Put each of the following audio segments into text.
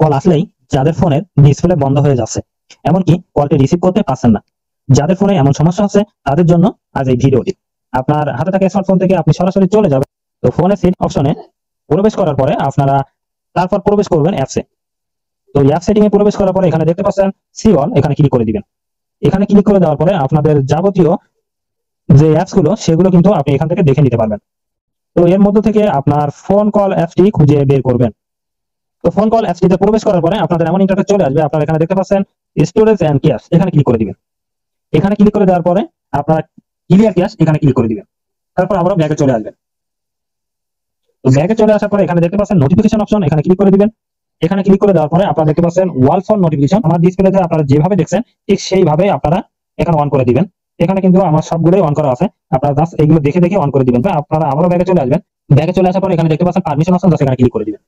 Call আসলেই যাদের ফোনের ডিসপ্লে বন্ধ হয়ে যাচ্ছে, এমনকি কলটি রিসিভ করতে পারছেন না, যাদের ফোনে এমন সমস্যা আছে তাদের জন্য আজ এই ভিডিওটি। আপনার হাতে থাকা স্মার্টফোন থেকে আপনি সরাসরি চলে যাবেন, তো ফোনের সেট অপশনে প্রবেশ করার পরে আপনারা তারপর প্রবেশ করবেন অ্যাপসে। তো অ্যাপ সেটিং এ প্রবেশ করার পরে এখানে দেখতে পাচ্ছেন সি অল, এখানে ক্লিক করে দিবেন। এখানে ক্লিক করে দেওয়ার পরে আপনাদের যাবতীয় যে অ্যাপস গুলো সেগুলো কিন্তু আপনি এখান থেকে দেখে নিতে পারবেন। তো এর মধ্যে থেকে আপনার ফোন কল অ্যাপসটি খুঁজে বের করবেন। তো ফোন কল অ্যাপসটিতে প্রবেশ করার পরে আপনাদের এমন ইন্টারফেস চলে আসবে, আপনারা এখানে দেখতে পাচ্ছেন স্টোরেজ এন্ড ক্যাশ, এখানে ক্লিক করে দিবেন। এখানে ক্লিক করে দেওয়ার পরে আপনারা ক্লিয়ার ক্যাশ এখানে ক্লিক করে দিবেন। তারপর আবারও ব্যাকে চলে আসবেন। তো ব্যাকে চলে আসার পরে এখানে দেখতে পাচ্ছেন নোটিফিকেশন অপশন, এখানে ক্লিক করে দিবেন। এখানে ক্লিক করে দেওয়ার পরে আপনারা দেখতে পাচ্ছেন ওয়াল ফোন নোটিফিকেশন, আমার ডিসপ্লেতে আপনারা যেভাবে দেখছেন ঠিক সেইভাবে আপনারা এখানে অন করে দিবেন। এখানে কিন্তু আমার সবগুলোই অন করা আছে, আপনারা জাস্ট এগুলো দেখে দেখে অন করে দিবেন। আপনারা আবারও ব্যাকে চলে আসবেন। ব্যাকে চলে আসার পরে এখানে দেখতে পাচ্ছেন পারমিশন অপশন, জাস্ট এখানে ক্লিক করে দিবেন।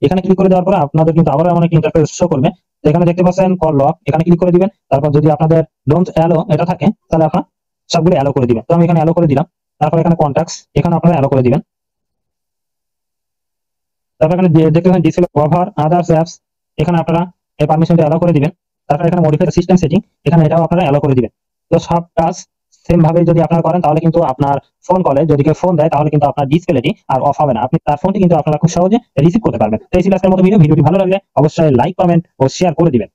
এখানে ক্লিক করে দেওয়ার পরে আপনাদের কিন্তু আবারও এমন একটা ইন্টারফেস শো করবে। এখানে দেখতে পাচ্ছেন কল লক, এখানে ক্লিক করে দিবেন। তারপর যদি আপনাদের ডোন্ট অ্যালো এটা থাকে তাহলে আপনারা সবগুলো অ্যালো করে দিবেন। তো আমি এখানে অ্যালো করে দিলাম। তারপর এখানে কন্টাক্টস, এখানে আপনারা অ্যালো করে দিবেন। তারপর এখানে দেখতে পাচ্ছেন ডিসপ্লে কভার আদার্স অ্যাপস, এখানে আপনারা এই পারমিশনটা অ্যালো করে দিবেন। তারপর এখানে মডিফাই সিস্টেম সেটিং, এখানে এটাও আপনারা অ্যালো করে দিবেন। তো সব কাজ সেম ভাবে যদি আপনারা করেন তাহলে কিন্তু আপনার ফোন কলে যদি কেউ ফোন দেয় তাহলে কিন্তু আপনার ডিসপ্লেটি আর অফ হবে না, আপনি তার ফোনটি কিন্তু আপনারা খুব সহজে রিসিভ করতে পারবেন। তো এই ছিল আজকের মতো ভিডিওটি ভালো লাগলে অবশ্যই লাইক কমেন্ট ও শেয়ার করে দিবেন।